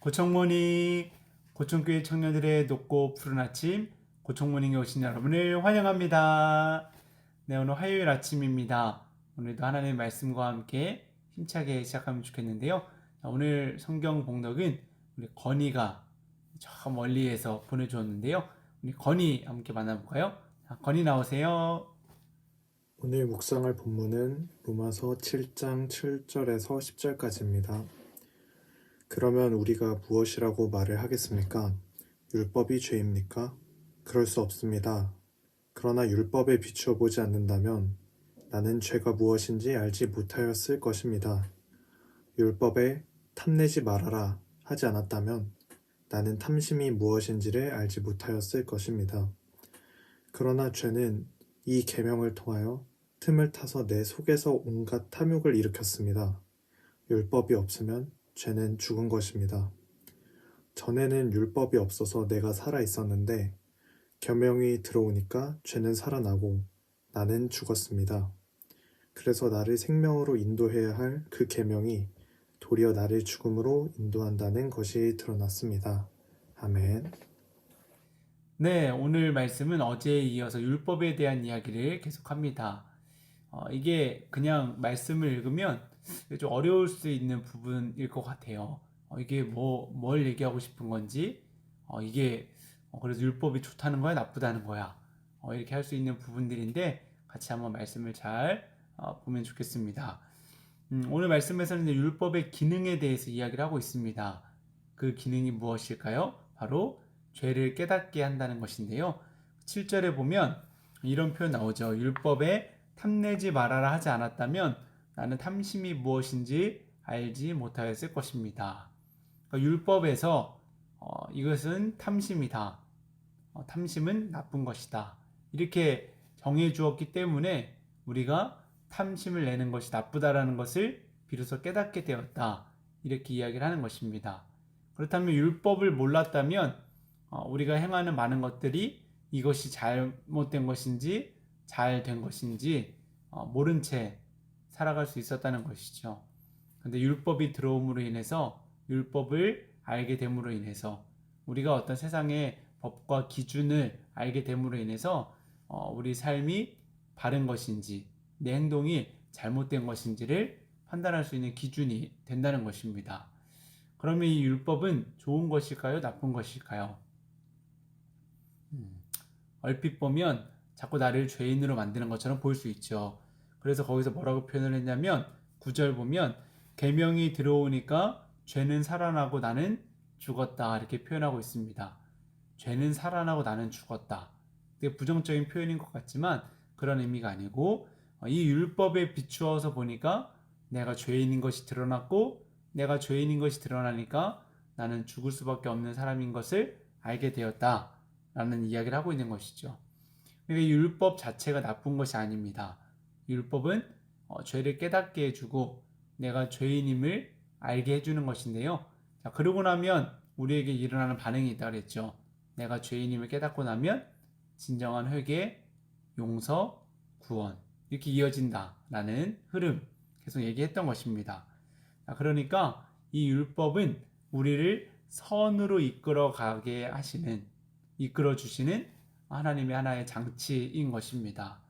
고청모닝, 고청교회 청년들의 높고 푸른 아침, 고청모닝에 오신 여러분을 환영합니다. 네, 오늘 화요일 아침입니다. 오늘도 하나님의 말씀과 함께 힘차게 시작하면 좋겠는데요. 오늘 성경 봉독은 우리 건이가 저 멀리에서 보내주었는데요. 우리 건이 함께 만나볼까요? 건이 나오세요. 오늘 묵상할 본문은 로마서 7장 7절에서 10절까지입니다. 그러면 우리가 무엇이라고 말을 하겠습니까? 율법이 죄입니까? 그럴 수 없습니다. 그러나 율법에 비추어 보지 않는다면 나는 죄가 무엇인지 알지 못하였을 것입니다. 율법에 탐내지 말아라 하지 않았다면 나는 탐심이 무엇인지를 알지 못하였을 것입니다. 그러나 죄는 이 계명을 통하여 틈을 타서 내 속에서 온갖 탐욕을 일으켰습니다. 율법이 없으면 죄는 죽은 것입니다. 전에는 율법이 없어서 내가 살아 있었는데 계명이 들어오니까 죄는 살아나고 나는 죽었습니다. 그래서 나를 생명으로 인도해야 할 그 계명이 도리어 나를 죽음으로 인도한다는 것이 드러났습니다. 아멘. 네, 오늘 말씀은 어제에 이어서 율법에 대한 이야기를 계속합니다. 이게 그냥 말씀을 읽으면 좀 어려울 수 있는 부분일 것 같아요. 이게 뭘 얘기하고 싶은 건지, 이게 그래서 율법이 좋다는 거야, 나쁘다는 거야, 이렇게 할 수 있는 부분들인데 같이 한번 말씀을 잘 보면 좋겠습니다. 오늘 말씀에서는 이제 율법의 기능에 대해서 이야기를 하고 있습니다. 그 기능이 무엇일까요? 바로 죄를 깨닫게 한다는 것인데요. 7절에 보면 이런 표현 나오죠. 율법에 탐내지 말아라 하지 않았다면 나는 탐심이 무엇인지 알지 못하였을 것입니다. 그러니까 율법에서 이것은 탐심이다. 탐심은 나쁜 것이다. 이렇게 정해 주었기 때문에 우리가 탐심을 내는 것이 나쁘다라는 것을 비로소 깨닫게 되었다. 이렇게 이야기를 하는 것입니다. 그렇다면 율법을 몰랐다면 우리가 행하는 많은 것들이 이것이 잘못된 것인지 잘 된 것인지 모른 채 살아갈 수 있었다는 것이죠. 근데 율법이 들어옴으로 인해서 율법을 알게 됨으로 인해서 우리가 어떤 세상의 법과 기준을 알게 됨으로 인해서 우리 삶이 바른 것인지 내 행동이 잘못된 것인지를 판단할 수 있는 기준이 된다는 것입니다. 그러면 이 율법은 좋은 것일까요? 나쁜 것일까요? 얼핏 보면 자꾸 나를 죄인으로 만드는 것처럼 보일 수 있죠. 그래서 거기서 뭐라고 표현을 했냐면 9절 보면 계명이 들어오니까 죄는 살아나고 나는 죽었다 이렇게 표현하고 있습니다. 죄는 살아나고 나는 죽었다. 되게 부정적인 표현인 것 같지만 그런 의미가 아니고 이 율법에 비추어서 보니까 내가 죄인인 것이 드러났고 내가 죄인인 것이 드러나니까 나는 죽을 수밖에 없는 사람인 것을 알게 되었다 라는 이야기를 하고 있는 것이죠. 그러니까 율법 자체가 나쁜 것이 아닙니다. 율법은 죄를 깨닫게 해주고 내가 죄인임을 알게 해주는 것인데요. 자, 그러고 나면 우리에게 일어나는 반응이 있다고 그랬죠. 내가 죄인임을 깨닫고 나면 진정한 회개, 용서, 구원 이렇게 이어진다라는 흐름 계속 얘기했던 것입니다. 자, 그러니까 이 율법은 우리를 선으로 이끌어가게 하시는 이끌어 주시는 하나님의 하나의 장치인 것입니다.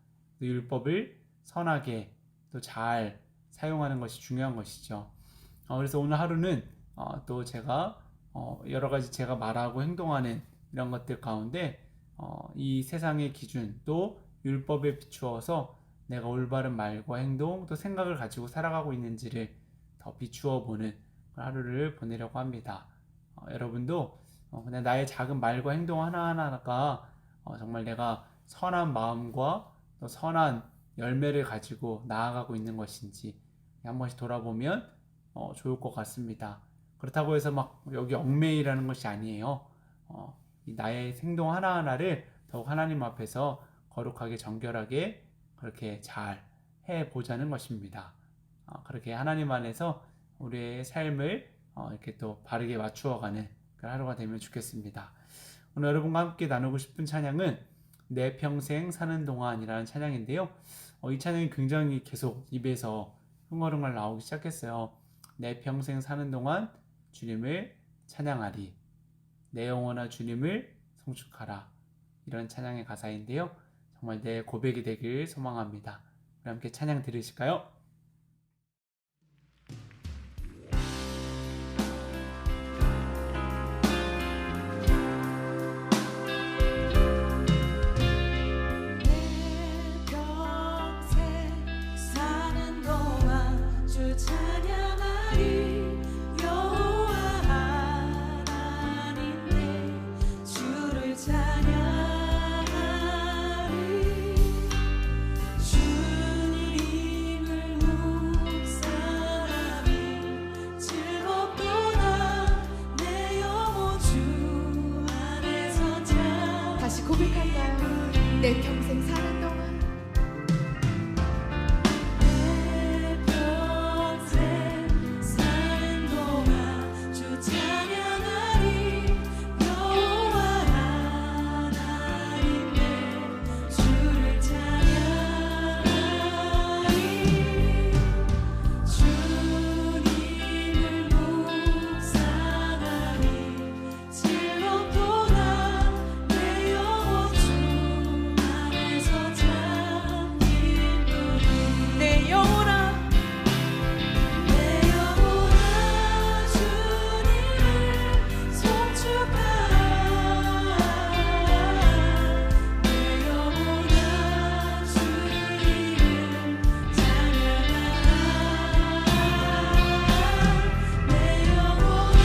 율법을 선하게 또 잘 사용하는 것이 중요한 것이죠. 그래서 오늘 하루는 또 제가 여러 가지 제가 말하고 행동하는 이런 것들 가운데 이 세상의 기준 또 율법에 비추어서 내가 올바른 말과 행동 또 생각을 가지고 살아가고 있는지를 더 비추어 보는 하루를 보내려고 합니다. 여러분도 그냥 나의 작은 말과 행동 하나하나가 정말 내가 선한 마음과 또 선한 열매를 가지고 나아가고 있는 것인지 한 번씩 돌아보면 좋을 것 같습니다. 그렇다고 해서 막 여기 얽매이라는 것이 아니에요. 나의 행동 하나하나를 더욱 하나님 앞에서 거룩하게 정결하게 그렇게 잘 해보자는 것입니다. 그렇게 하나님 안에서 우리의 삶을 이렇게 또 바르게 맞추어가는 그런 하루가 되면 좋겠습니다. 오늘 여러분과 함께 나누고 싶은 찬양은 내 평생 사는 동안이라는 찬양인데요. 이 찬양이 굉장히 계속 입에서 흥얼흥얼 나오기 시작했어요. 내 평생 사는 동안 주님을 찬양하리. 내 영혼아 주님을 송축하라. 이런 찬양의 가사인데요. 정말 내 고백이 되길 소망합니다. 우리 함께 찬양 들으실까요? 고백할까요? 내 평생 사는 동안 주 찬양하리. 여호와 하나님 내 주를 찬양하리. 주님을 묵상하리. 즐겁도다 내 영혼 주 안에서 잠긴 분이. 내 영혼아 주님을 송축하라. 내 영혼아 주님을 찬양하라. 내 영혼아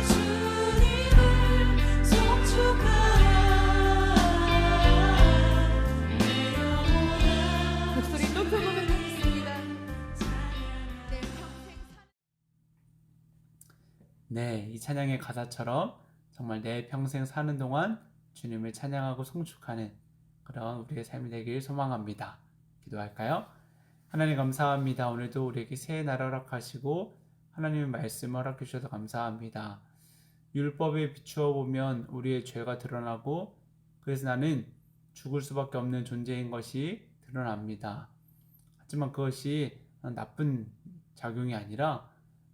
주님을 송축하라. 내 영혼아 목소리 높여 고백하겠습니다. 내 평생 네, 이 찬양의 가사처럼 정말 내 평생 사는 동안 주님을 찬양하고 송축하는 그런 우리의 삶이 되길 소망합니다. 기도할까요? 하나님 감사합니다. 오늘도 우리에게 새 날 허락하시고 하나님의 말씀을 허락해 주셔서 감사합니다. 율법에 비추어 보면 우리의 죄가 드러나고 그래서 나는 죽을 수밖에 없는 존재인 것이 드러납니다. 하지만 그것이 나쁜 작용이 아니라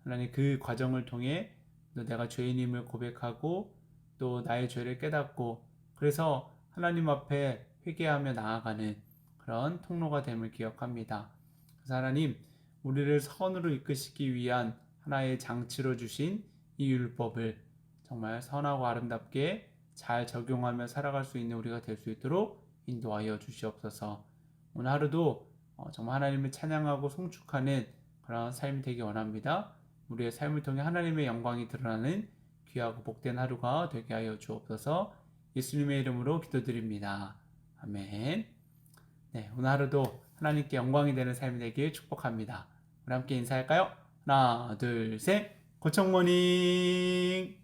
하나님 그 과정을 통해 또 내가 죄인임을 고백하고 또 나의 죄를 깨닫고 그래서 하나님 앞에 회개하며 나아가는 그런 통로가 됨을 기억합니다. 그래서 하나님 우리를 선으로 이끄시기 위한 하나의 장치로 주신 이 율법을 정말 선하고 아름답게 잘 적용하며 살아갈 수 있는 우리가 될 수 있도록 인도하여 주시옵소서. 오늘 하루도 정말 하나님을 찬양하고 송축하는 그런 삶이 되기 원합니다. 우리의 삶을 통해 하나님의 영광이 드러나는 귀하고 복된 하루가 되게 하여 주옵소서. 예수님의 이름으로 기도드립니다. 아멘. 네, 오늘 하루도 하나님께 영광이 되는 삶이 되길 축복합니다. 우리 함께 인사할까요? 하나, 둘, 셋. 고청 모닝.